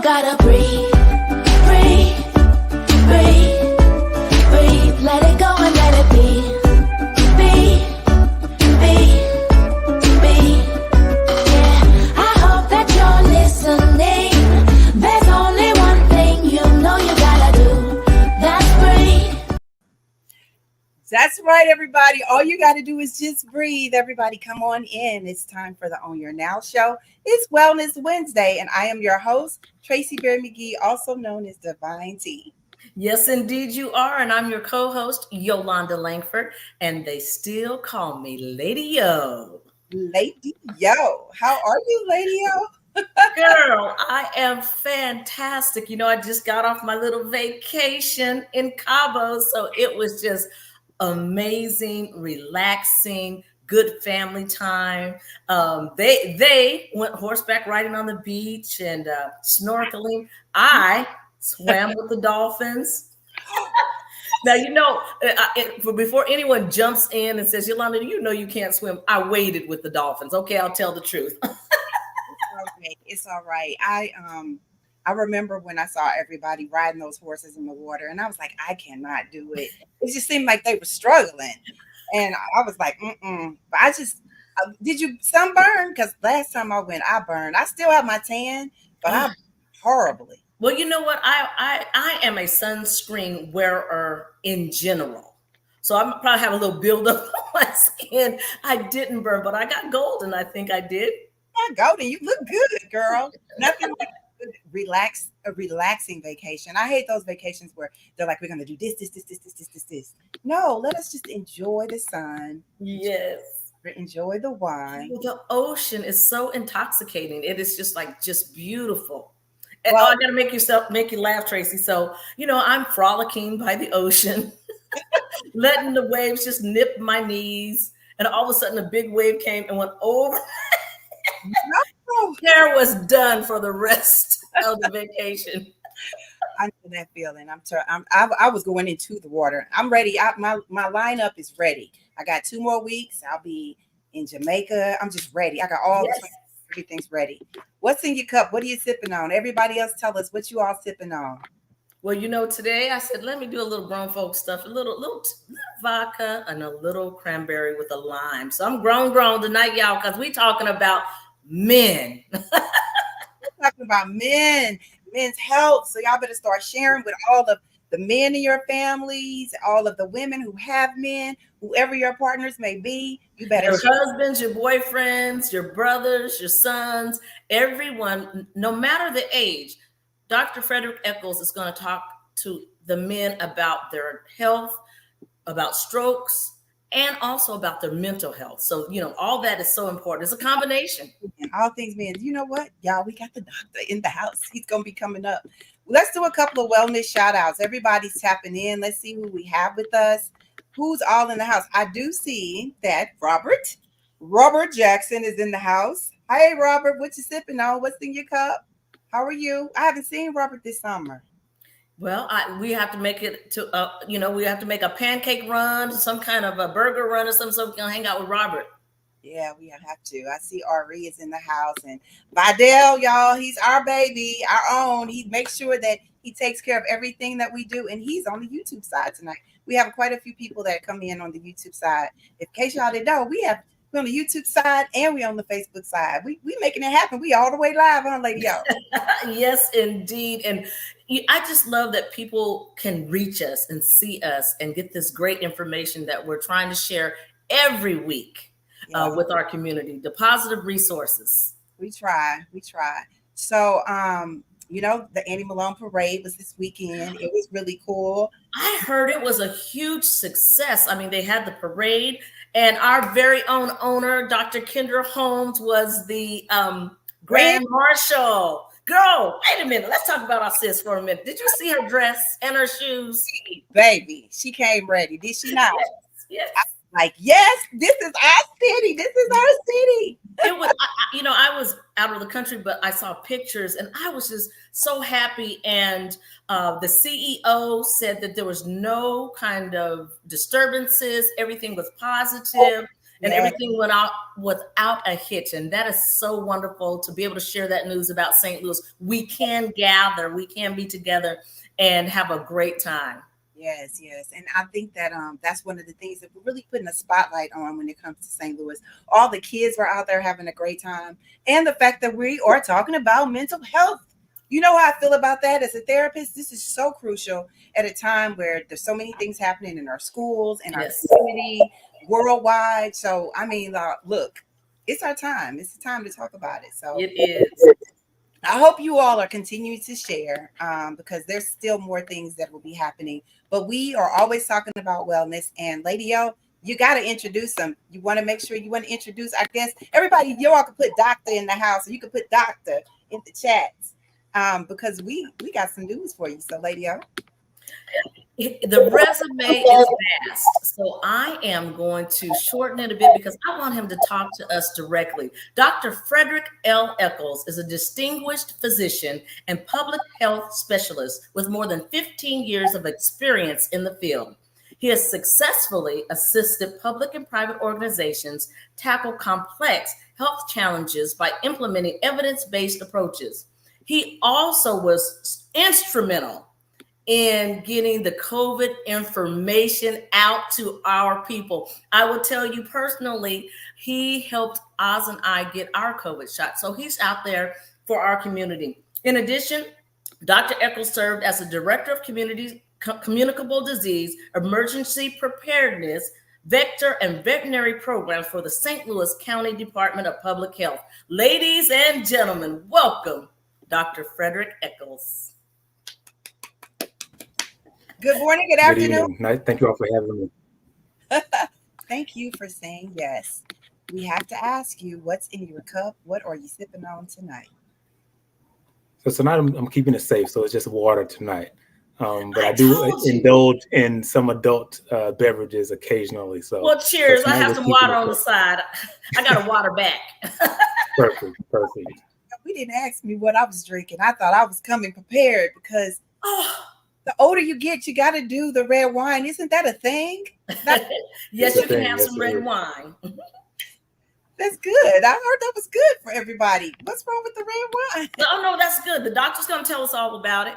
you gotta breathe, breathe, breathe, breathe. Let it go and let it be, be, be. Yeah, I hope that you're listening. There's only one thing you know you gotta do. That's breathe. That's right, everybody. All you got to do is just breathe. Everybody, come on in. It's time for the On Your Now show. It's Wellness Wednesday, and I am your host, Tracy Berry McGee, also known as Divine T. Yes, indeed you are. And I'm your co-host, Yolanda Langford, and they still call me Lady Yo. Lady Yo. How are you, Lady Yo? Girl, I am fantastic. You know, I just got off my little vacation in Cabo, so it was just amazing, relaxing, good family time. They went horseback riding on the beach and snorkeling. I swam with the dolphins. Now, you know, before anyone jumps in and says, Yolanda, you know you can't swim, I waded with the dolphins. Okay, I'll tell the truth. It's all right. I remember when I saw everybody riding those horses in the water, and I was like, I cannot do it. It just seemed like they were struggling, and I was like, But I just did you sunburn? Because last time I went, I burned. I still have my tan, but I horribly. Well, you know what? I am a sunscreen wearer in general, so I probably have a little buildup on my skin. I didn't burn, but I got golden. I think I did. Golden, you look good, girl. Nothing like a relaxing vacation. I hate those vacations where they're like, we're gonna do this. No, let us just enjoy the sun. Yes. Enjoy the wine. Well, the ocean is so intoxicating. It is just beautiful. And I gotta make you laugh, Tracy. So, you know, I'm frolicking by the ocean, letting the waves just nip my knees, and all of a sudden a big wave came and went over. Hair was done for the rest of the vacation. I know that feeling. I was going into the water. I'm ready. My lineup is ready. I got 2 more weeks. I'll be in Jamaica. I'm just ready. I got all the plans. Everything's ready. What's in your cup? What are you sipping on? Everybody else tell us what you all sipping on. Well, you know, today I said, let me do a little grown folk stuff, a little vodka and a little cranberry with a lime. So I'm grown tonight, y'all, because we talking about men. We're talking about men's health. So y'all better start sharing with all of the men in your families, all of the women who have men, whoever your partners may be. You better your husbands, your boyfriends, your brothers, your sons, everyone, no matter the age. Dr. Frederick Echols is going to talk to the men about their health, about strokes, and also about their mental health. So, you know, all that is so important. It's a combination. And all things being, you know what, y'all, we got the doctor in the house. He's going to be coming up. Let's do a couple of wellness shout outs. Everybody's tapping in. Let's see who we have with us. Who's all in the house? I do see that Robert Jackson is in the house. Hey, Robert, what you sipping on? What's in your cup? How are you? I haven't seen Robert this summer. Well, we have to make it to, we have to make a pancake run, some kind of a burger run or something, so we can hang out with Robert. Yeah, we have to. I see Ari is in the house, and Vidal, y'all, he's our baby, our own. He makes sure that he takes care of everything that we do, and he's on the YouTube side tonight. We have quite a few people that come in on the YouTube side. In case y'all didn't know, we're on the YouTube side and we're on the Facebook side. We making it happen. We all the way live, huh, Lady Yo? Yes, indeed. And I just love that people can reach us and see us and get this great information that we're trying to share every week with our community, the positive resources. We try. So, you know, the Annie Malone Parade was this weekend. It was really cool. I heard it was a huge success. I mean, they had the parade, and our very own owner, Dr. Kendra Holmes, was the Grand Marshal. Girl, wait a minute. Let's talk about our sis for a minute. Did you see her dress and her shoes? Baby, she came ready. Did she not? Yes. Like, yes, this is our city. This is our city. It was, I was out of the country, but I saw pictures and I was just so happy. And the CEO said that there was no kind of disturbances. Everything was positive. And Yeah. everything went out without a hitch. And that is so wonderful to be able to share that news about St. Louis. We can gather, we can be together and have a great time. Yes, yes. And I think that that's one of the things that we're really putting a spotlight on when it comes to St. Louis. All the kids were out there having a great time. And the fact that we are talking about mental health. You know how I feel about that as a therapist? This is so crucial at a time where there's so many things happening in our schools, in our Yes. community, worldwide. So, I mean, look, it's our time. It's the time to talk about it. So It is. I hope you all are continuing to share because there's still more things that will be happening. But we are always talking about wellness. And Lady O, you got to introduce them. You want to make sure you want to introduce, I guess, everybody. You all can put doctor in the house, or you can put doctor in the chats because we got some news for you. So, Lady O. The resume is vast, so I am going to shorten it a bit because I want him to talk to us directly. Dr. Frederick L. Echols is a distinguished physician and public health specialist with more than 15 years of experience in the field. He has successfully assisted public and private organizations tackle complex health challenges by implementing evidence-based approaches. He also was instrumental in getting the COVID information out to our people. I will tell you personally, he helped Oz and I get our COVID shot. So he's out there for our community. In addition, Dr. Echols served as a director of communicable disease, emergency preparedness, vector and veterinary programs for the St. Louis County Department of Public Health. Ladies and gentlemen, welcome, Dr. Frederick Echols. Good morning, good afternoon. Good Thank you all for having me. Thank you for saying yes. We have to ask you, what's in your cup? What are you sipping on tonight? So tonight I'm keeping it safe, so it's just water tonight. But I do indulge in some adult beverages occasionally. So well, cheers! So I have some water on the side. I got a water back. Perfect. We didn't ask me what I was drinking. I thought I was coming prepared because the older you get, you got to do the red wine. Isn't that a thing? Yes, you can have some red wine. That's good. I heard that was good for everybody. What's wrong with the red wine? Oh, no, that's good. The doctor's going to tell us all about it.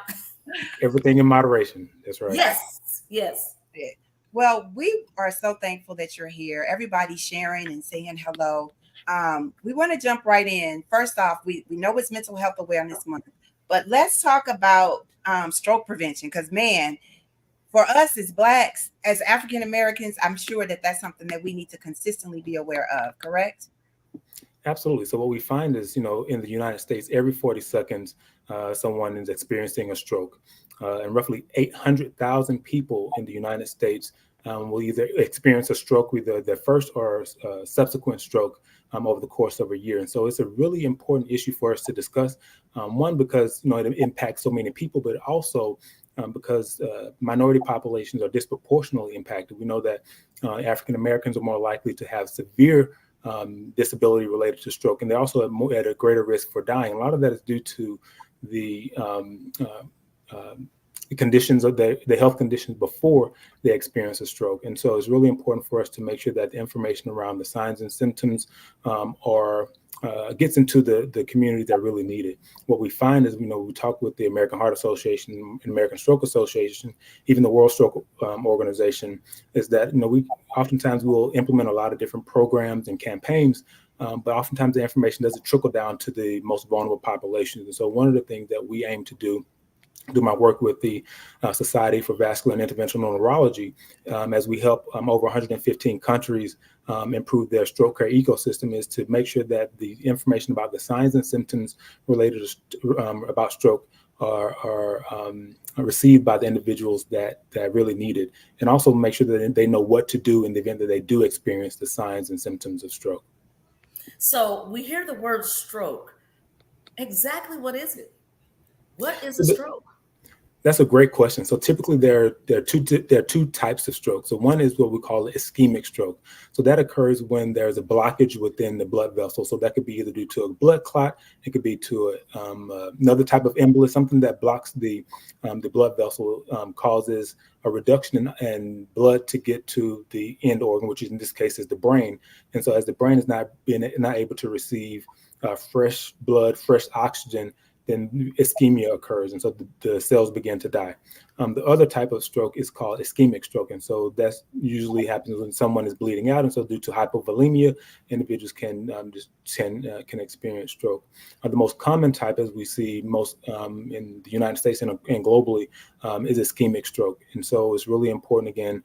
Everything in moderation. That's right. Yes. Well, we are so thankful that you're here. Everybody's sharing and saying hello. We want to jump right in. First off, we know it's Mental Health Awareness Month, but let's talk about stroke prevention because, man, for us as Blacks, as African Americans, I'm sure that that's something that we need to consistently be aware of, correct? Absolutely. So what we find is, in the United States, every 40 seconds, someone is experiencing a stroke. And roughly 800,000 people in the United States will either experience a stroke, either their first or subsequent stroke over the course of a year. And so it's a really important issue for us to discuss. One, because it impacts so many people, but also because minority populations are disproportionately impacted. We know that African Americans are more likely to have severe disability related to stroke, and they're also at a greater risk for dying. A lot of that is due to the conditions of the health conditions before they experience a stroke. And so it's really important for us to make sure that the information around the signs and symptoms gets into the community that really need it. What we find is, we talk with the American Heart Association and American Stroke Association, even the World Stroke Organization, is that, we oftentimes will implement a lot of different programs and campaigns, but oftentimes the information doesn't trickle down to the most vulnerable populations. And so one of the things that we aim to do my work with the Society for Vascular and Interventional Neurology, as we help over 115 countries improve their stroke care ecosystem, is to make sure that the information about the signs and symptoms related to about stroke are received by the individuals that really need it, and also make sure that they know what to do in the event that they do experience the signs and symptoms of stroke. So we hear the word stroke. Exactly what is it? What is a stroke? That's a great question. So typically there are two types of stroke. So one is what we call ischemic stroke. So that occurs when there's a blockage within the blood vessel. So that could be either due to a blood clot, it could be to another type of embolus, something that blocks the blood vessel, causes a reduction in blood to get to the end organ, which in this case is the brain. And so as the brain is not able to receive fresh blood, fresh oxygen, then ischemia occurs, and so the cells begin to die. The other type of stroke is called ischemic stroke, and so that usually happens when someone is bleeding out, and so due to hypovolemia, individuals can experience stroke. The most common type, as we see most in the United States and globally, is ischemic stroke, and so it's really important again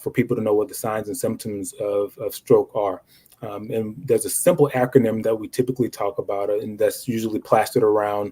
for people to know what the signs and symptoms of stroke are. And there's a simple acronym that we typically talk about, and that's usually plastered around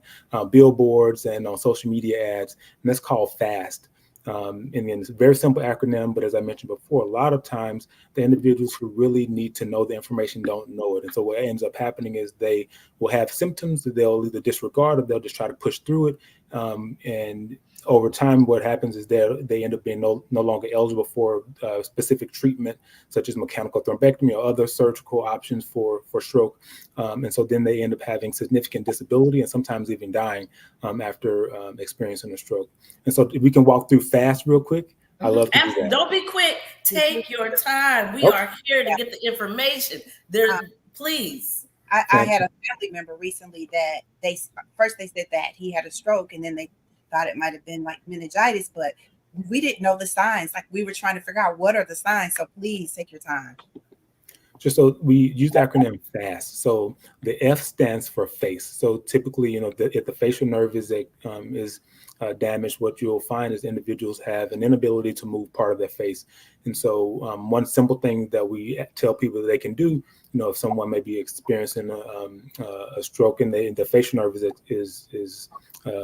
billboards and on social media ads, and that's called FAST. And again, it's a very simple acronym, but as I mentioned before, a lot of times the individuals who really need to know the information don't know it. And so what ends up happening is they will have symptoms that they'll either disregard or they'll just try to push through it. And over time, what happens is they end up being no longer eligible for specific treatment, such as mechanical thrombectomy or other surgical options for stroke. And so then they end up having significant disability and sometimes even dying after experiencing a stroke. And so if we can walk through FAST real quick. I love to do that. Don't be quick. Take your time. We are here to get the information. Please. I had a family member recently that they said that he had a stroke, and then they thought it might have been like meningitis, but we didn't know the signs. Like, we were trying to figure out what are the signs. So please take your time. Just so we use the acronym FAST. So the F stands for face. So typically, if the facial nerve is damaged, what you'll find is individuals have an inability to move part of their face. And so one simple thing that we tell people that they can do, if someone may be experiencing a stroke and the facial nerve is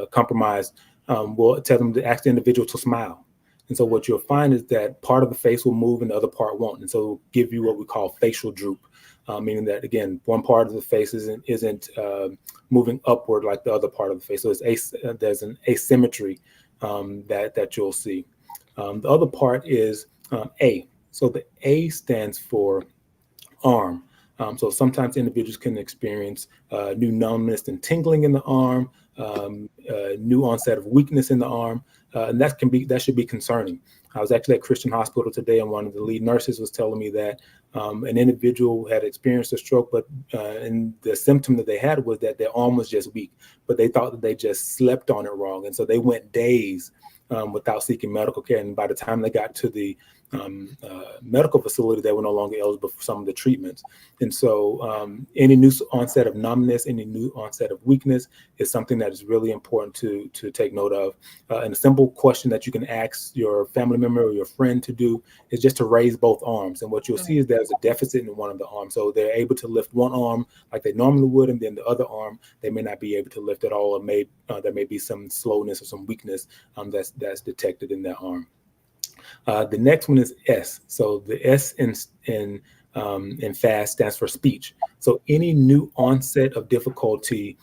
compromised, we'll tell them to ask the individual to smile. And so what you'll find is that part of the face will move and the other part won't. And so it'll give you what we call facial droop, meaning that, again, one part of the face isn't moving upward like the other part of the face. So there's an asymmetry that you'll see. The other part is A. So the A stands for arm. So sometimes individuals can experience new numbness and tingling in the arm, new onset of weakness in the arm, and that should be concerning. I was actually at Christian Hospital today, and one of the lead nurses was telling me that an individual had experienced a stroke, but and the symptom that they had was that their arm was just weak, but they thought that they just slept on it wrong, and so they went days without seeking medical care. And by the time they got to the medical facility, they were no longer eligible for some of the treatments. And so any new onset of numbness, any new onset of weakness is something that is really important to take note of. And a simple question that you can ask your family member or your friend to do is just to raise both arms. And what you'll see is there's a deficit in one of the arms. So they're able to lift one arm like they normally would, and then the other arm, they may not be able to lift at all, or there may be some slowness or some weakness that's detected in that arm. The next one is S. So the S in FAST stands for speech. So any new onset of difficulty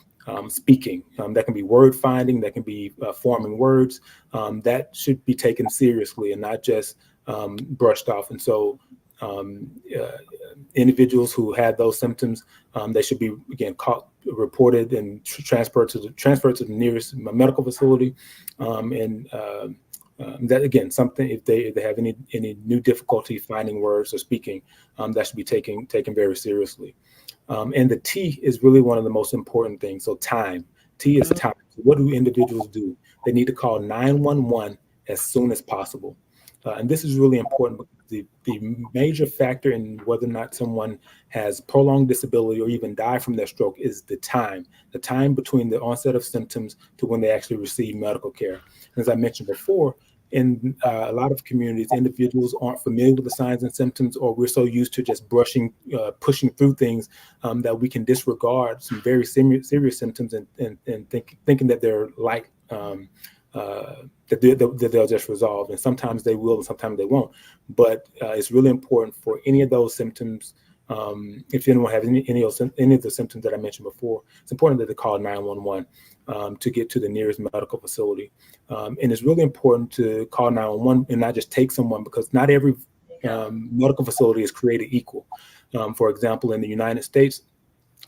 speaking, that can be word finding, that can be forming words, that should be taken seriously and not just brushed off. And so individuals who have those symptoms, they should be, again, reported and transferred to the nearest medical facility. That, again, something, if they have any new difficulty finding words or speaking, that should be taken very seriously. And the T is really one of the most important things. So time. T is time. So what do individuals do? They need to call 911 as soon as possible. And this is really important because the major factor in whether or not someone has prolonged disability or even die from their stroke is the time between the onset of symptoms to when they actually receive medical care. And as I mentioned before, in a lot of communities, individuals aren't familiar with the signs and symptoms, or we're so used to just pushing through things that we can disregard some very serious symptoms and thinking that they're light. That they'll just resolve, and sometimes they will and sometimes they won't. But it's really important for any of those symptoms if anyone has any of the symptoms that I mentioned before, it's important that they call 911 to get to the nearest medical facility. And it's really important to call 911 and not just take someone, because not every medical facility is created equal. For example, in the United States,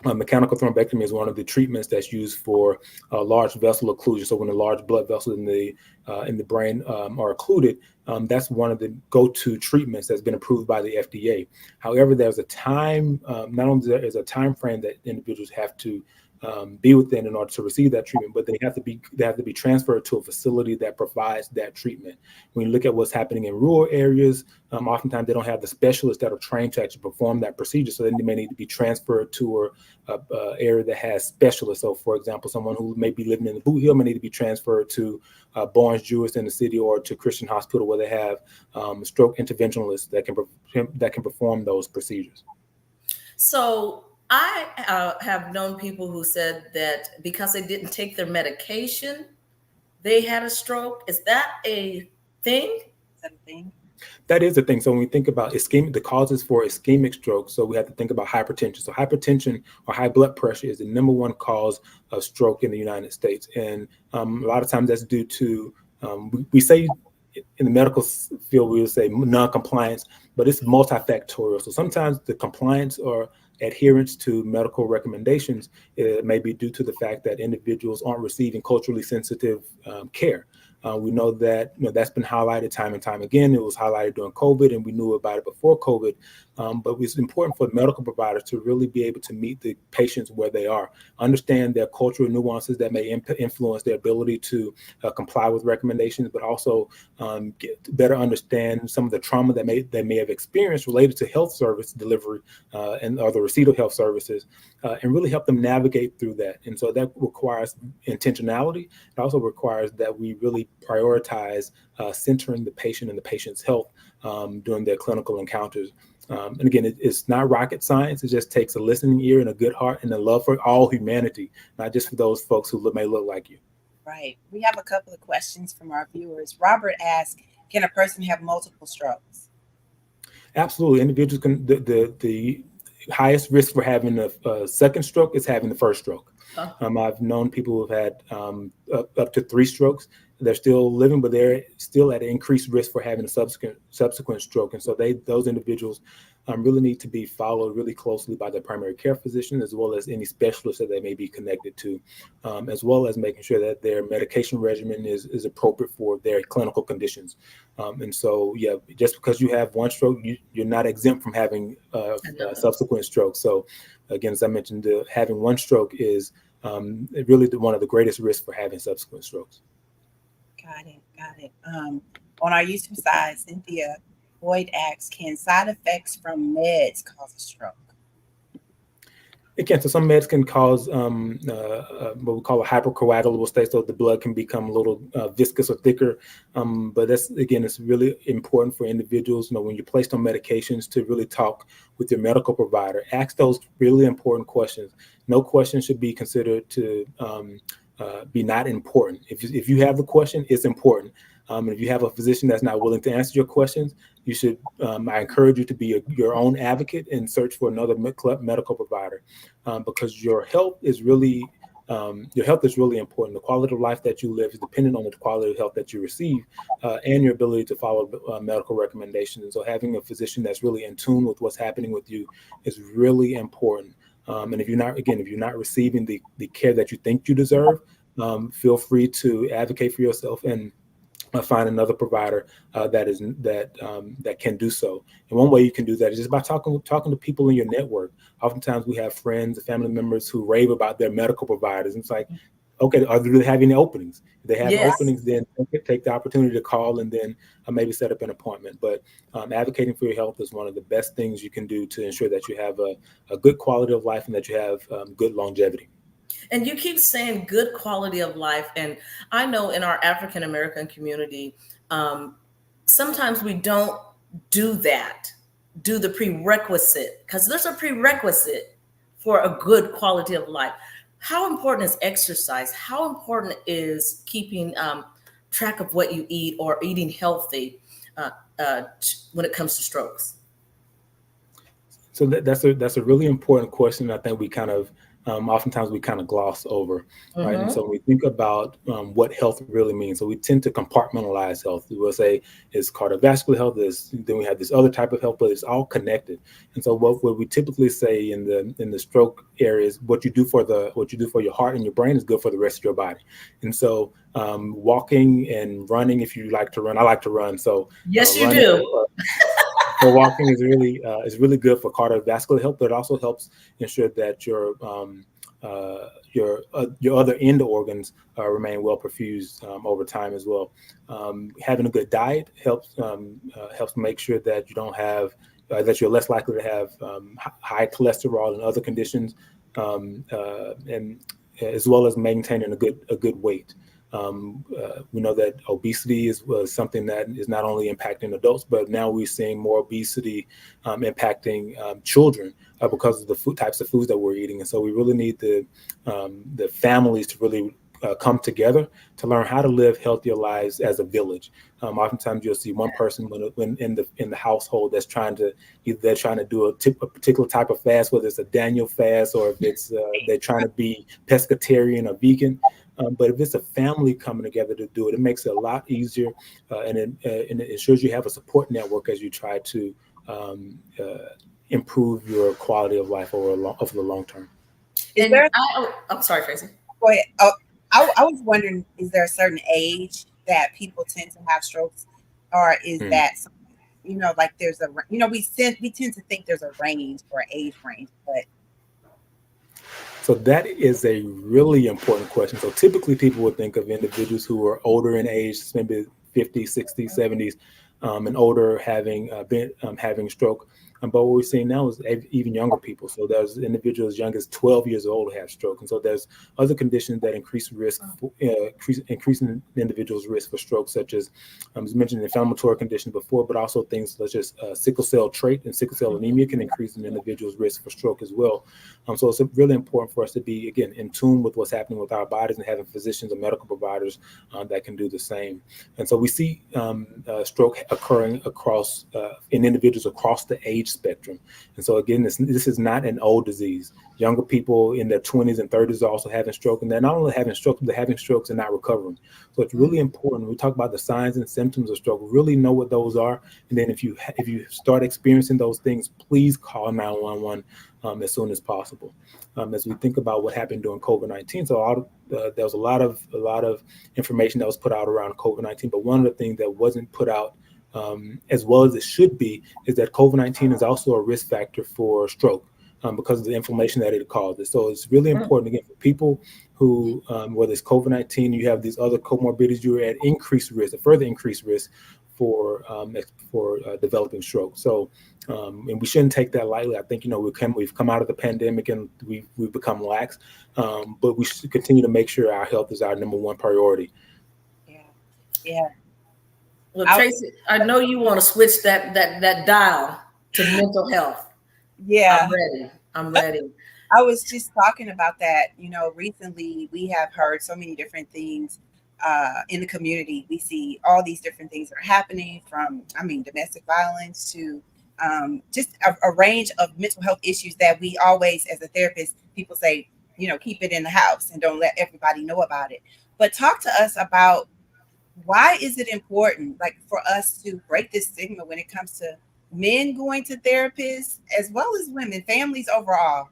mechanical thrombectomy is one of the treatments that's used for large vessel occlusion. So when the large blood vessels in the brain are occluded, that's one of the go-to treatments that's been approved by the FDA. However, there's a time, not only there is a time frame that individuals have to be within in order to receive that treatment, but they have to be transferred to a facility that provides that treatment. When you look at what's happening in rural areas, oftentimes they don't have the specialists that are trained to actually perform that procedure, so then they may need to be transferred to a area that has specialists. So, for example, someone who may be living in the Boot Hill may need to be transferred to Barnes Jewish in the city, or to Christian Hospital, where they have stroke interventionalists that can perform those procedures. So I have known people who said that because they didn't take their medication, they had a stroke. Is that a thing? Is that a thing? That is the thing. So when we think about the causes for ischemic stroke, so we have to think about hypertension. So hypertension or high blood pressure is the number one cause of stroke in the United States. And a lot of times that's due to, we say in the medical field, we would say non-compliance, but it's multifactorial. So sometimes the compliance or adherence to medical recommendations may be due to the fact that individuals aren't receiving culturally sensitive care. We know that that's been highlighted time and time again. It was highlighted during COVID, and we knew about it before COVID. But it's important for medical providers to really be able to meet the patients where they are, understand their cultural nuances that may influence their ability to comply with recommendations, but also better understand some of the trauma that they may have experienced related to health service delivery and or the receipt of health services, and really help them navigate through that. And so that requires intentionality. It also requires that we really prioritize centering the patient and the patient's health during their clinical encounters. And again, it's not rocket science. It just takes a listening ear and a good heart and a love for all humanity, not just for those folks who may look like you. Right. We have a couple of questions from our viewers. Robert asks, can a person have multiple strokes? Absolutely. Individuals can, the highest risk for having a second stroke is having the first stroke. I've known people who've had up to 3 strokes. They're still living, but they're still at increased risk for having a subsequent stroke. And so those individuals really need to be followed really closely by their primary care physician, as well as any specialists that they may be connected to, as well as making sure that their medication regimen is appropriate for their clinical conditions. And so, yeah, just because you have one stroke, you're not exempt from having a subsequent stroke. So again, as I mentioned, having one stroke is really one of the greatest risks for having subsequent strokes. Got it. On our YouTube side, Cynthia Boyd asks, can side effects from meds cause a stroke? It can. So some meds can cause what we call a hypercoagulable state, so the blood can become a little viscous or thicker. But that's, again, it's really important for individuals, when you're placed on medications, to really talk with your medical provider. Ask those really important questions. No question should be considered to be not important. If you have the question, it's important. And if you have a physician that's not willing to answer your questions, you should. I encourage you to be your own advocate and search for another medical provider, because your health is really important. The quality of life that you live is dependent on the quality of health that you receive, and your ability to follow medical recommendations. And so, having a physician that's really in tune with what's happening with you is really important. And if you're not receiving the care that you think you deserve, feel free to advocate for yourself and find another provider that can do so. And one way you can do that is just by talking to people in your network. Oftentimes we have friends and family members who rave about their medical providers. And it's like, okay, are they really having openings? If they have openings, then take the opportunity to call and then maybe set up an appointment. But advocating for your health is one of the best things you can do to ensure that you have a good quality of life and that you have good longevity. And you keep saying good quality of life. And I know in our African American community, sometimes we don't do the prerequisite, because there's a prerequisite for a good quality of life. How important is exercise? How important is keeping track of what you eat or eating healthy when it comes to strokes? So that's a really important question. I think we kind of oftentimes we kind of gloss over, right? And so when we think about what health really means, so we tend to compartmentalize health. We will say it's cardiovascular health. Then we have this other type of health, but it's all connected. And so what we typically say in the stroke area is what you do for your heart and your brain is good for the rest of your body. And so walking and running, if you like to run, I like to run. So Yes, you running. do. So walking is really good for cardiovascular health, but it also helps ensure that your other end organs remain well perfused over time as well. Having a good diet helps make sure that you don't have that you're less likely to have high cholesterol and other conditions, and as well as maintaining a good weight. We know that obesity was something that is not only impacting adults, but now we're seeing more obesity impacting children because of the types of foods that we're eating. And so we really need the families to really come together to learn how to live healthier lives as a village. Oftentimes you'll see one person when in the household that's trying to do a particular type of fast, whether it's a Daniel fast or if it's they're trying to be pescatarian or vegan. But if it's a family coming together to do it, it makes it a lot easier, and it ensures you have a support network as you try to improve your quality of life over the long term. I'm sorry, Tracy. Go ahead. Oh, I was wondering, is there a certain age that people tend to have strokes, or is that like there's we tend to think there's a range or age range, but. So that is a really important question. So typically people would think of individuals who are older in age, maybe 50s, 60s, 70s, and older having stroke. But what we're seeing now is even younger people. So there's individuals as young as 12 years old who have stroke. And so there's other conditions that increase risk, increasing individuals' risk for stroke, such as mentioned inflammatory conditions before, but also things such as sickle cell trait and sickle cell anemia can increase an individual's risk for stroke as well. So it's really important for us to be, again, in tune with what's happening with our bodies and having physicians and medical providers that can do the same. And so we see stroke occurring in individuals across the age spectrum. And so again, this is not an old disease. Younger people in their 20s and 30s are also having stroke, and they're not only having stroke, but they're having strokes and not recovering. So it's really important when we talk about the signs and symptoms of stroke, really know what those are. And then if you start experiencing those things, please call 911 as soon as possible. As we think about what happened during COVID-19, so there was a lot of information that was put out around COVID-19, but one of the things that wasn't put out as well as it should be is that COVID-19 is also a risk factor for stroke because of the inflammation that it causes. So it's really important, again, for people who, whether it's COVID-19, you have these other comorbidities, you're at a further increased risk for developing stroke. So, and we shouldn't take that lightly. I think, we've come out of the pandemic and we've become lax, but we should continue to make sure our health is our number one priority. Yeah. Well, Tracy, I know you want to switch that dial to mental health. Yeah. I'm ready. I was just talking about that. Recently we have heard so many different things in the community. We see all these different things that are happening from, domestic violence to just a range of mental health issues that we always, as a therapist, people say, keep it in the house and don't let everybody know about it. But talk to us about, why is it important, for us to break this stigma when it comes to men going to therapists as well as women, families overall?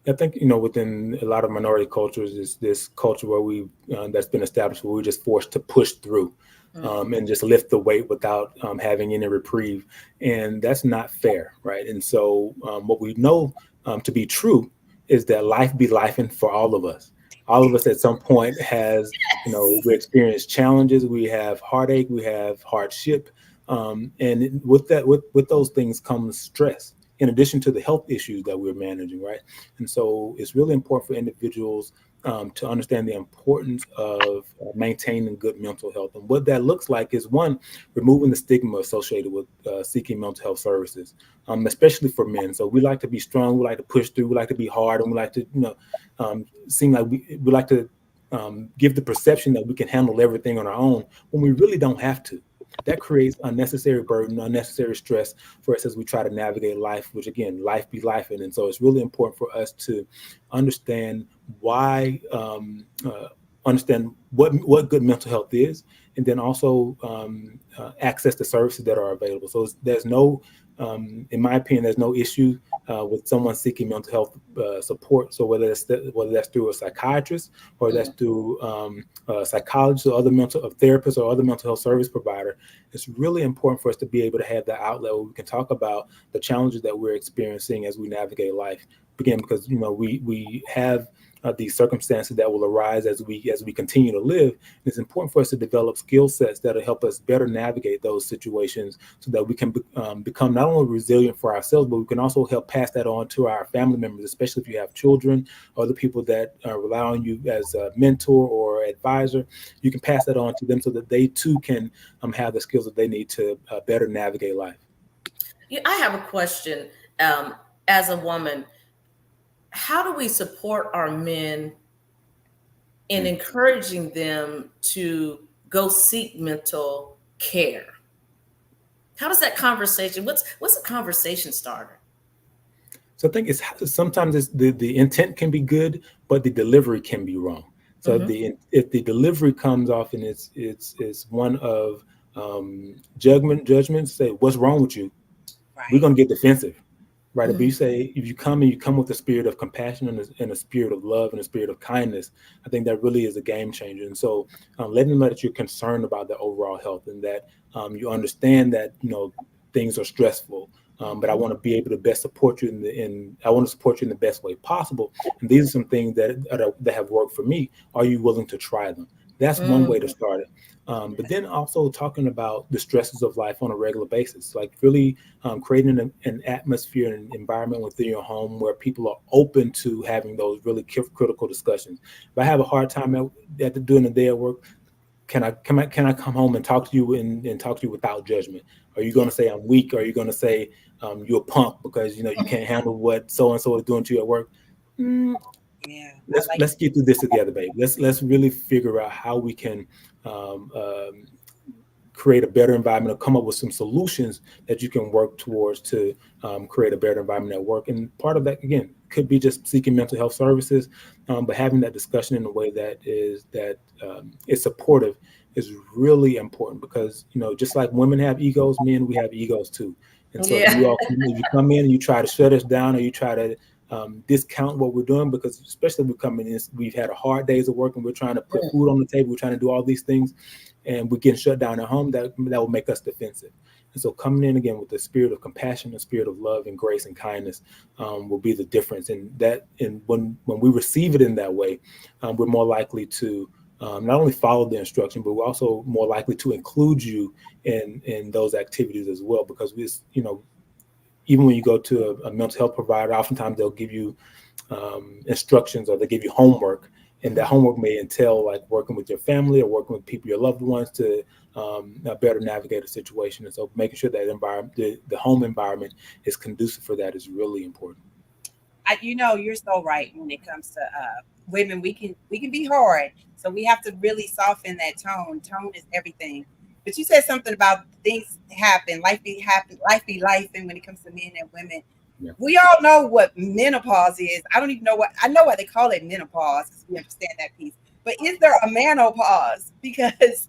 I think, within a lot of minority cultures is this culture where that's been established where we're just forced to push through and just lift the weight without having any reprieve. And that's not fair, right? And so what we know to be true is that life be lifing for all of us. All of us at some point has, we experience challenges, we have heartache, we have hardship. And with those things comes stress, in addition to the health issues that we're managing, right? And so it's really important for individuals to understand the importance of maintaining good mental health. And what that looks like is, one, removing the stigma associated with seeking mental health services, especially for men. So we like to be strong, we like to push through, we like to be hard, and we like to, seem like we like to give the perception that we can handle everything on our own when we really don't have to. that creates unnecessary burden, unnecessary stress for us as we try to navigate life, which again, life be life. And so it's really important for us to understand why, understand what good mental health is, and then also access the services that are available. So there's no, in my opinion, there's no issue with someone seeking mental health support. So whether that's through a psychiatrist or that's through a psychologist or a therapist or other mental health service provider, it's really important for us to be able to have that outlet where we can talk about the challenges that we're experiencing as we navigate life. Again, because we have these circumstances that will arise as we continue to live. And it's important for us to develop skill sets that'll help us better navigate those situations, so that we can become not only resilient for ourselves, but we can also help pass that on to our family members, especially if you have children or other people that rely on you as a mentor or advisor. You can pass that on to them so that they too can have the skills that they need to better navigate life. Yeah, I have a question. As a woman, how do we support our men in encouraging them to go seek mental care? How does that conversation, what's a conversation starter? So I think sometimes the intent can be good, but the delivery can be wrong. So if the delivery comes off and it's one of judgment, say, what's wrong with you? Right. We're going to get defensive. Right. If you come with a spirit of compassion and a spirit of love and a spirit of kindness, I think that really is a game changer. And so letting them know that you're concerned about their overall health, and that you understand that, things are stressful. But I want to be able to best support you I want to support you in the best way possible. And these are some things that have worked for me. Are you willing to try them? That's one way to start it. But then also talking about the stresses of life on a regular basis, like really creating an atmosphere and an environment within your home where people are open to having those really critical discussions. If I have a hard time at doing a day at work, can I come home and talk to you and talk to you without judgment? Are you going to say I'm weak? Or are you going to say you're a punk because you can't handle what so and so is doing to you at work? Yeah. Let's get through this together, babe. Let's really figure out how we can create a better environment, or come up with some solutions that you can work towards to create a better environment at work. And part of that, again, could be just seeking mental health services, but having that discussion in a way that is supportive is really important, because just like women have egos, men, we have egos too. And so if you come in and you try to shut us down, or you try to discount what we're doing, because especially if we're coming in, we've had a hard days of work and we're trying to put food on the table, we're trying to do all these things, and we're getting shut down at home, that will make us defensive. And so coming in again with the spirit of compassion, the spirit of love and grace and kindness will be the difference. And when we receive it in that way, we're more likely to not only follow the instruction, but we're also more likely to include you in those activities as well. Because even when you go to a mental health provider, oftentimes they'll give you instructions, or they give you homework, and that homework may entail like working with your family or working with people, your loved ones, to better navigate a situation. And so making sure that the home environment is conducive for that is really important. You're so right when it comes to women. We can be hard, so we have to really soften that tone. Tone is everything. But you said something about things happen, life be life, and when it comes to men and women. Yeah. We all know what menopause is. I don't even know I know why they call it menopause, because we understand that piece. But is there a menopause? Because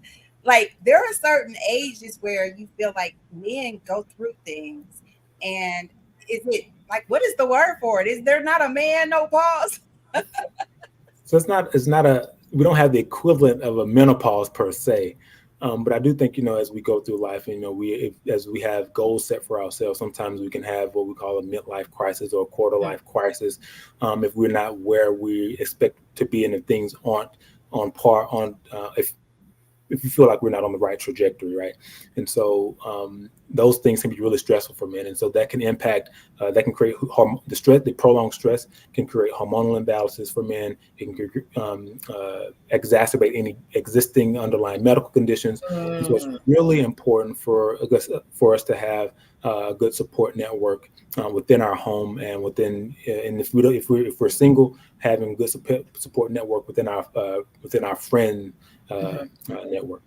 there are certain ages where you feel like men go through things, and is it what is the word for it? Is there not a man-no-pause? So we don't have the equivalent of a menopause per se. But I do think, as we go through life, as we have goals set for ourselves, sometimes we can have what we call a midlife crisis or a quarter life crisis, if we're not where we expect to be, and if things aren't on par, if we feel like we're not on the right trajectory, right? And so those things can be really stressful for men. And so that can impact, that can create the prolonged stress can create hormonal imbalances for men. It can exacerbate any existing underlying medical conditions. And so it's really important for us to have a good support network within our home, and if we're single, having a good support network within our friend network.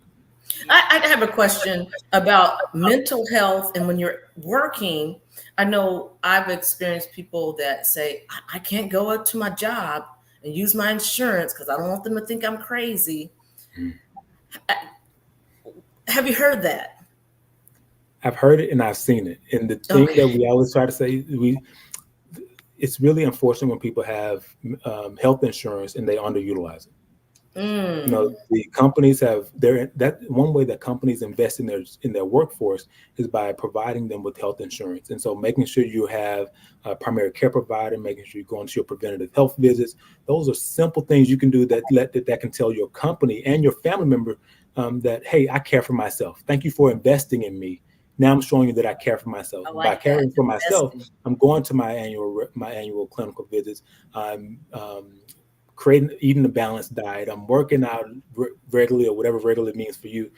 I have a question about mental health. And when you're working, I know I've experienced people that say, I can't go up to my job and use my insurance because I don't want them to think I'm crazy. Mm. Have you heard that? I've heard it and I've seen it. And the thing that we always try to say, it's really unfortunate when people have health insurance and they underutilize it. You know, the companies have that one way that companies invest in their workforce is by providing them with health insurance. And so making sure you have a primary care provider, making sure you're going to your preventative health visits. Those are simple things you can do that can tell your company and your family member that, hey, I care for myself. Thank you for investing in me. Now I'm showing you that I care for myself. By caring for myself, I'm going to my annual clinical visits. I'm eating a balanced diet. I'm working out regularly, or whatever regularly means for you.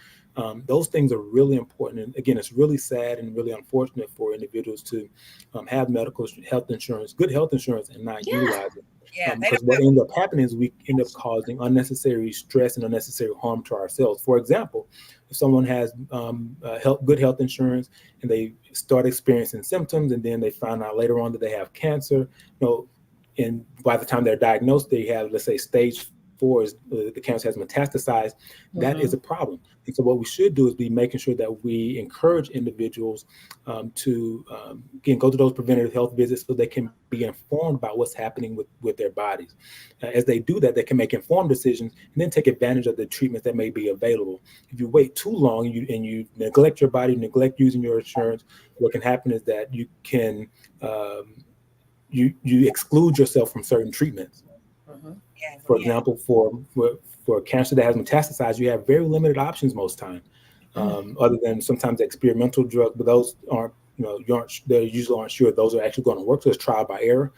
Those things are really important. And again, it's really sad and really unfortunate for individuals to have health insurance, good health insurance, and not utilize it. Because what ends up happening is we end up causing unnecessary stress and unnecessary harm to ourselves. For example, if someone has good health insurance and they start experiencing symptoms, and then they find out later on that they have cancer, and by the time they're diagnosed, they have, let's say, stage 4, the cancer has metastasized. That is a problem. And so what we should do is be making sure that we encourage individuals to again, go to those preventative health visits so they can be informed about what's happening with their bodies. As they do that, they can make informed decisions and then take advantage of the treatments that may be available. If you wait too long and you neglect your body, neglect using your insurance, what can happen is that you can you exclude yourself from certain treatments. For example, for cancer that has metastasized, you have very limited options most time, other than sometimes experimental drugs, but those aren't, they usually aren't sure those are actually going to work. So it's trial by error.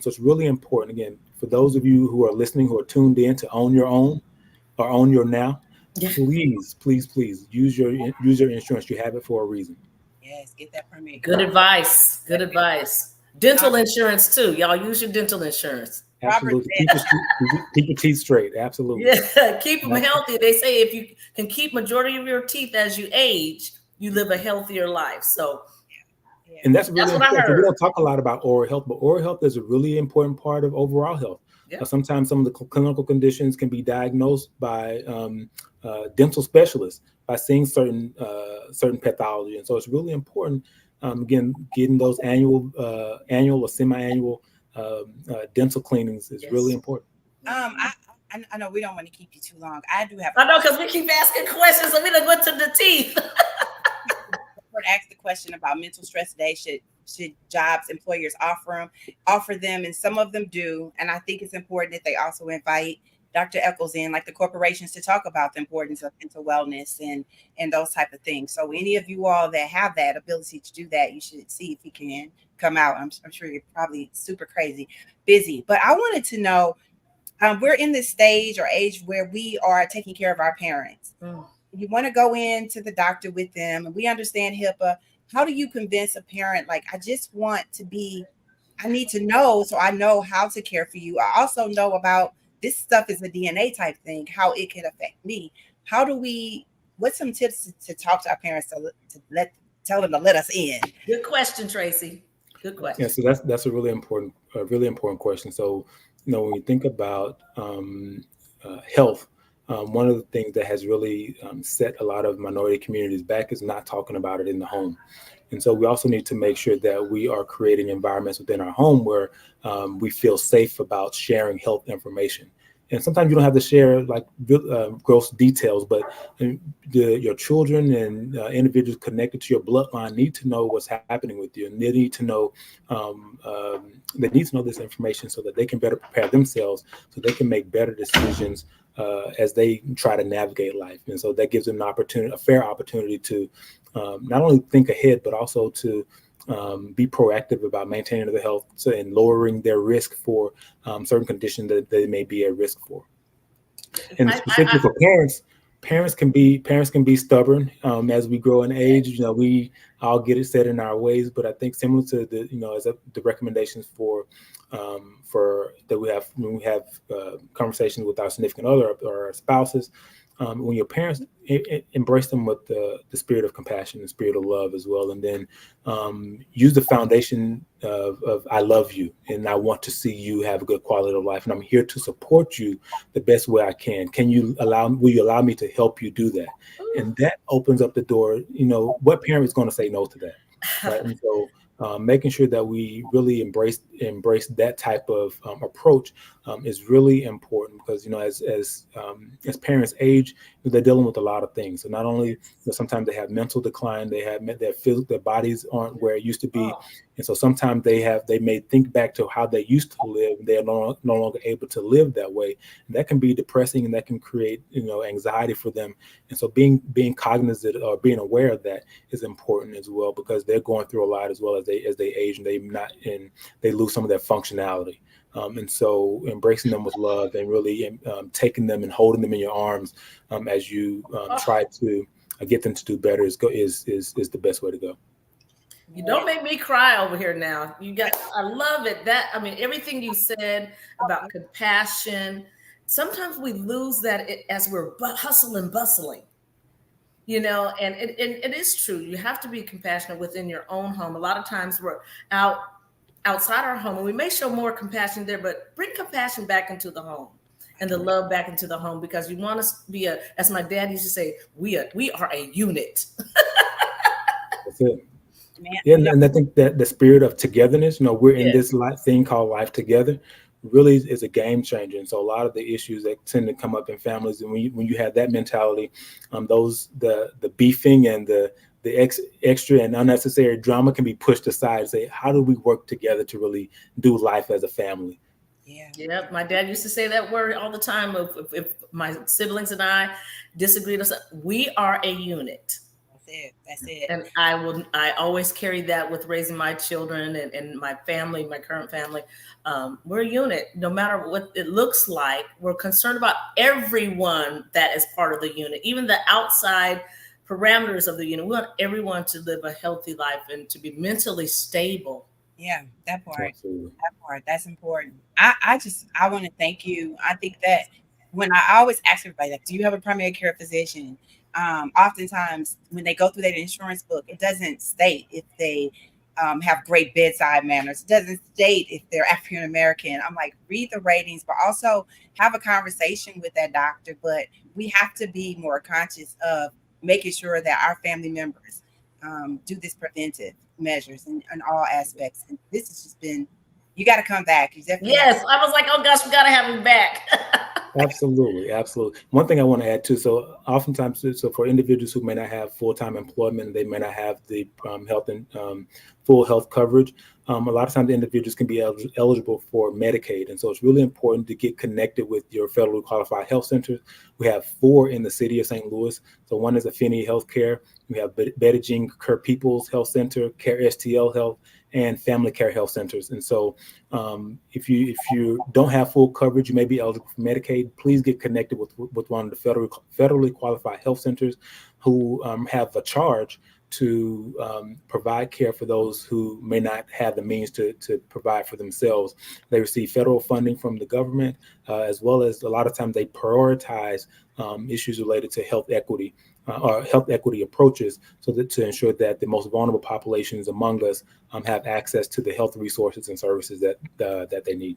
So it's really important, again, for those of you who are listening, who are tuned in, to own your own or own your now. Please use your insurance. You have it for a reason. Yes, get that permit. Good advice. Good advice. Dental insurance too. Y'all use your dental insurance. Absolutely. Keep your teeth straight. Absolutely. Yeah, keep them healthy. They say if you can keep majority of your teeth as you age, you live a healthier life. So, and that's really important. So we don't talk a lot about oral health, but oral health is a really important part of overall health. Sometimes some of the clinical conditions can be diagnosed by dental specialists by seeing certain pathology, and so it's really important. Again, getting those annual or semi-annual dental cleanings is really important. I know we don't want to keep you too long. I do have. I know, because we keep asking questions, so we don't go to the teeth. Ask the question about mental stress today. Should jobs, employers offer them, and some of them do. And I think it's important that they also invite Dr. Echols in, like the corporations, to talk about the importance of mental wellness and those type of things. So any of you all that have that ability to do that, you should see if he can come out. I'm sure you're probably super crazy busy, but I wanted to know, we're in this stage or age where we are taking care of our parents. You want to go in to the doctor with them, and we understand HIPAA. How do you convince a parent, like, I need to know, so I know how to care for you. I also know about this stuff is a DNA type thing, how it can affect me. What's some tips to talk to our parents to tell them to let us in? Good question, Tracy. Good question. Yeah, so that's a really important question. So, when we think about health, one of the things that has really set a lot of minority communities back is not talking about it in the home. And so we also need to make sure that we are creating environments within our home where we feel safe about sharing health information. And sometimes you don't have to share like gross details, but your children and individuals connected to your bloodline need to know what's happening with you, and they need to know this information so that they can better prepare themselves, so they can make better decisions as they try to navigate life. And so that gives them a fair opportunity to not only think ahead, but also to be proactive about maintaining their health and lowering their risk for certain conditions that they may be at risk for. And specifically for parents can be stubborn as we grow in age. We all get it set in our ways, but I think similar to the recommendations for that we have when we have conversations with our significant other or our spouses, when your parents embrace them with the spirit of compassion, the spirit of love as well, and then use the foundation of I love you and I want to see you have a good quality of life, and I'm here to support you the best way I can. Will you allow me to help you do that? And that opens up the door. What parent is going to say no to that, right? And so making sure that we really embrace that type of approach is really important, because as parents age, they're dealing with a lot of things. So not only sometimes they have mental decline, their bodies aren't where it used to be, and so sometimes they may think back to how they used to live, and they are no longer able to live that way. And that can be depressing, and that can create anxiety for them. And so being cognizant or being aware of that is important as well, because they're going through a lot as well as they age, and they lose some of their functionality. And so embracing them with love and really taking them and holding them in your arms as you try to get them to do better is the best way to go. You don't make me cry over here now. I love it. Everything you said about compassion, sometimes we lose that as we're hustling, bustling. And it is true. You have to be compassionate within your own home. A lot of times we're outside our home, and we may show more compassion there, but bring compassion back into the home and the love back into the home, because you want us to be as my dad used to say, we are a unit. That's it. Yeah, and I think that the spirit of togetherness, we're in this thing called life together, really is a game changer. And so a lot of the issues that tend to come up in families, and when you have that mentality, the beefing and the extra and unnecessary drama can be pushed aside and say, how do we work together to really do life as a family? Yeah. My dad used to say that word all the time. If my siblings and I disagreed, we are a unit. That's it. And I always carry that with raising my children and my family, my current family. We're a unit. No matter what it looks like, we're concerned about everyone that is part of the unit, even the outside parameters of the unit. We want everyone to live a healthy life and to be mentally stable. Yeah, that part. Absolutely. That part. That's important. I want to thank you. I think that when I always ask everybody, like, do you have a primary care physician? Oftentimes when they go through that insurance book, it doesn't state if they have great bedside manners. It doesn't state if they're African American. I'm like, read the ratings, but also have a conversation with that doctor. But we have to be more conscious of making sure that our family members do this preventive measures in all aspects. And this has just been, you got to come back. Yes, I was like, oh gosh, we got to have him back. Absolutely. One thing I want to add too, so oftentimes, for individuals who may not have full-time employment, they may not have the health and full health coverage, a lot of times the individuals can be eligible for Medicaid. And so it's really important to get connected with your federally qualified health centers. We have 4 in the city of St. Louis. So one is Affinity Healthcare. We have Betty Jean Kerr Peoples Health Center, Care STL Health, and Family Care Health Centers. And so if you don't have full coverage, you may be eligible for Medicaid. Please get connected with one of the federally qualified health centers who have a charge to provide care for those who may not have the means to provide for themselves. They receive federal funding from the government, as well as a lot of times they prioritize issues related to health equity or health equity approaches, so that to ensure that the most vulnerable populations among us have access to the health resources and services that they need.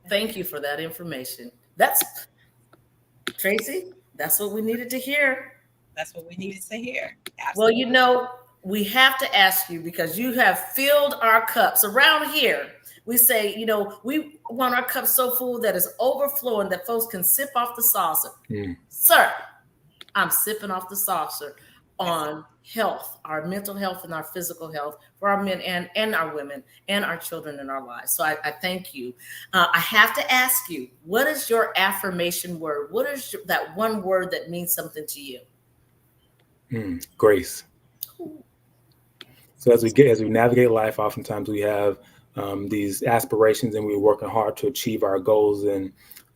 Thank you for that information. Tracy, that's what we needed to hear. That's what we needed to hear. Absolutely. Well, we have to ask you, because you have filled our cups. Around here, we say, we want our cups so full that it's overflowing, that folks can sip off the saucer. Sir, I'm sipping off the saucer on health, our mental health and our physical health for our men and our women and our children in our lives. So I thank you. I have to ask you, what is your affirmation word? What is that one word that means something to you? Grace. So as we navigate life, oftentimes we have these aspirations and we're working hard to achieve our goals.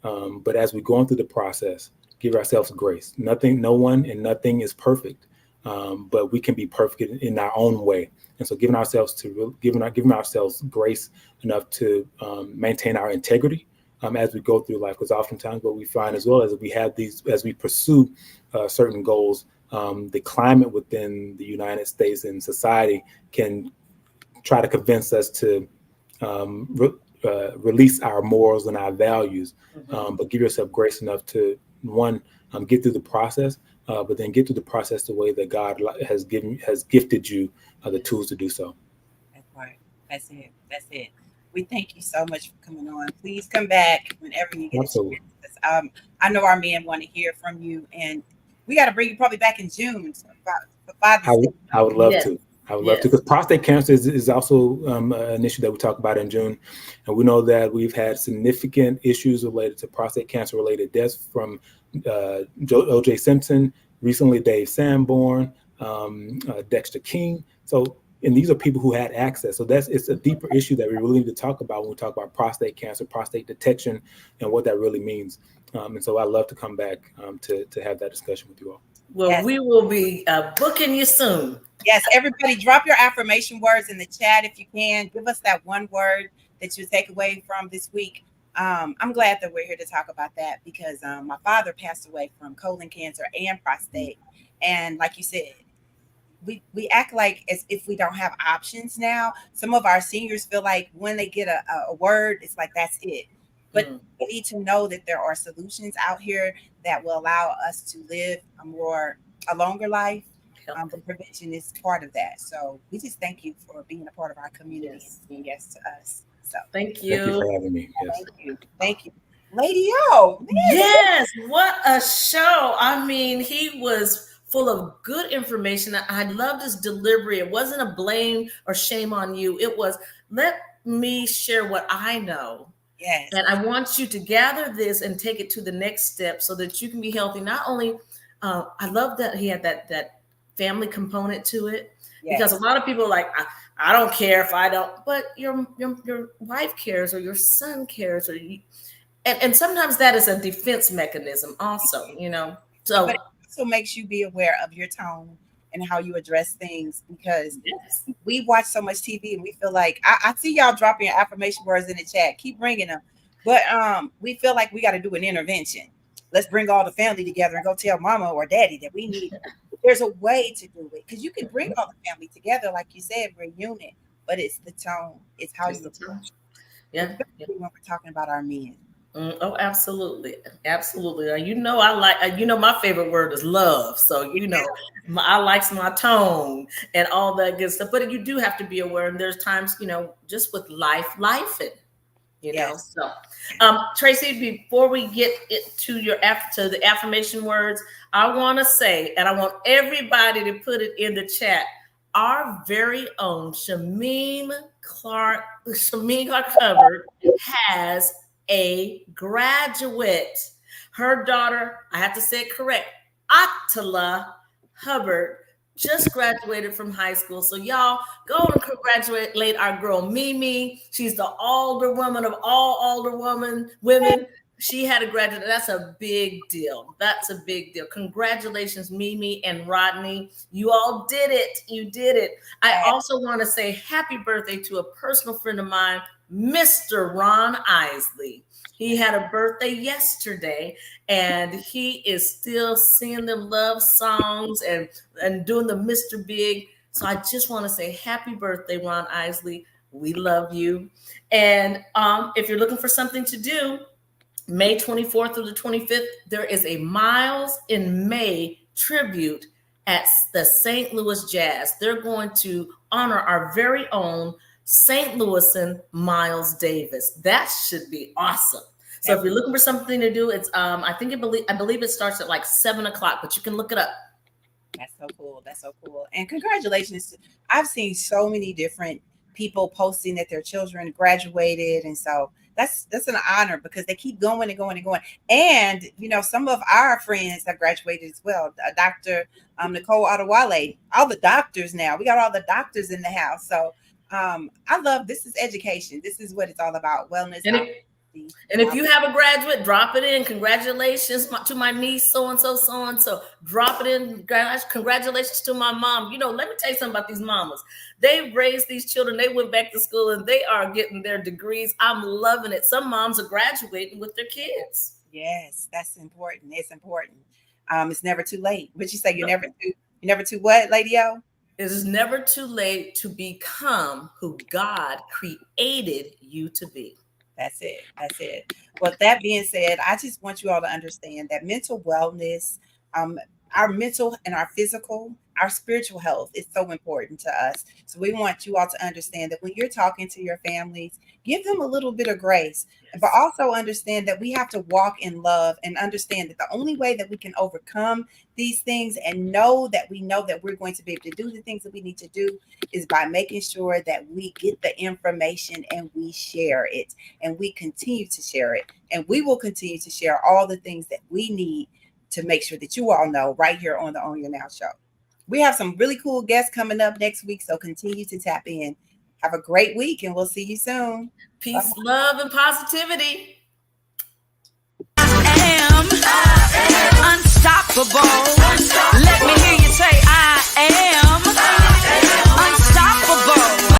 But as we're going through the process, give ourselves grace. No one and nothing is perfect, but we can be perfect in our own way. And so giving ourselves grace enough to maintain our integrity, as we go through life. Because oftentimes what we find as well as we have these, as we pursue certain goals, the climate within the United States and society can try to convince us to release our morals and our values, but give yourself grace enough to, one, get through the process, but then get through the process the way that God has gifted you the tools to do so. That's right. That's it. That's it. We thank you so much for coming on. Please come back whenever you get Absolutely. a chance. I know our men want to hear from you, and we got to bring you probably back in June. So for Father's Day. I would love Yes. to. I would love to, because prostate cancer is also an issue that we talk about in June. And we know that we've had significant issues related to prostate cancer related deaths from O.J. Simpson, recently Dave Sanborn, Dexter King. So, and these are people who had access. So it's a deeper issue that we really need to talk about when we talk about prostate cancer, prostate detection, and what that really means. And so I'd love to come back to have that discussion with you all. Well, Yes. we will be booking you soon. Yes, everybody drop your affirmation words in the chat if you can. Give us that one word that you take away from this week. I'm glad that we're here to talk about that, because my father passed away from colon cancer and prostate. And like you said, we act like as if we don't have options now. Some of our seniors feel like when they get a word, it's like that's it. But we need to know that there are solutions out here that will allow us to live a longer life. But prevention is part of that. So we just thank you for being a part of our community and saying yes to us. So Thank you. Thank you for having me. Yes. Thank you. Lady O. Man. Yes, what a show. I mean, he was full of good information. I loved his delivery. It wasn't a blame or shame on you. It was, let me share what I know. Yes. And I want you to gather this and take it to the next step so that you can be healthy. Not only, I love that he had that family component to it, because a lot of people are like, I don't care if I don't, but your wife cares, or your son cares, or you, and sometimes that is a defense mechanism also, so but it also makes you be aware of your tone and how you address things, because we watch so much TV and we feel like I see y'all dropping your affirmation words in the chat, keep bringing them, but we feel like we got to do an intervention. Let's bring all the family together and go tell mama or daddy that we need. There's a way to do it, because you can bring all the family together, like you said, we're a unit, but it's the tone. It's how you approach. Yeah. When we're talking about our men. Oh, absolutely. Absolutely. I like, my favorite word is love. So, I like my tone and all that good stuff, but you do have to be aware. And there's times, just with life, so Tracy, before we get it to the affirmation words, I want to say, and I want everybody to put it in the chat, our very own Shameen Clark Hubbard has a graduate. Her daughter, I have to say it correct, Attila Hubbard, just graduated from high school. So y'all go and congratulate our girl Mimi. She's the older woman of all older women. She had a graduate. That's a big deal. That's a big deal. Congratulations, Mimi and Rodney. You all did it. You did it. I also want to say happy birthday to a personal friend of mine, Mr. Ron Isley. He had a birthday yesterday, and he is still singing them love songs and doing the Mr. Big. So I just want to say happy birthday, Ron Isley. We love you. And if you're looking for something to do, May 24th through the 25th, there is a Miles in May tribute at the St. Louis Jazz. They're going to honor our very own St. Louisan Miles Davis. That should be awesome. So if you're looking for something to do, it's I believe it starts at like 7:00, but you can look it up. That's so cool. That's so cool. And congratulations. I've seen so many different people posting that their children graduated, and so that's an honor, because they keep going and going and going. And some of our friends have graduated as well. Dr. Nicole Adewale, all the doctors now. We got all the doctors in the house. So I love, this is education. This is what it's all about. Wellness. And if you have a graduate, drop it in. Congratulations to my niece, so-and-so, so-and-so. Drop it in. Congratulations to my mom. You know, let me tell you something about these mamas. They've raised these children. They went back to school and they are getting their degrees. I'm loving it. Some moms are graduating with their kids. Yes, that's important. It's important. It's never too late. What you say? You're never too what, Lady O? It is never too late to become who God created you to be. That's it. That's it. Well, that being said, I just want you all to understand that mental wellness, our mental and our physical, our spiritual health is so important to us. So we want you all to understand that when you're talking to your families, give them a little bit of grace, but also understand that we have to walk in love and understand that the only way that we can overcome these things and know that we're going to be able to do the things that we need to do is by making sure that we get the information and we share it and we continue to share it. And we will continue to share all the things that we need to make sure that you all know right here on the On Your Now show. We have some really cool guests coming up next week, so continue to tap in. Have a great week, and we'll see you soon. Peace, love, and positivity. I am unstoppable.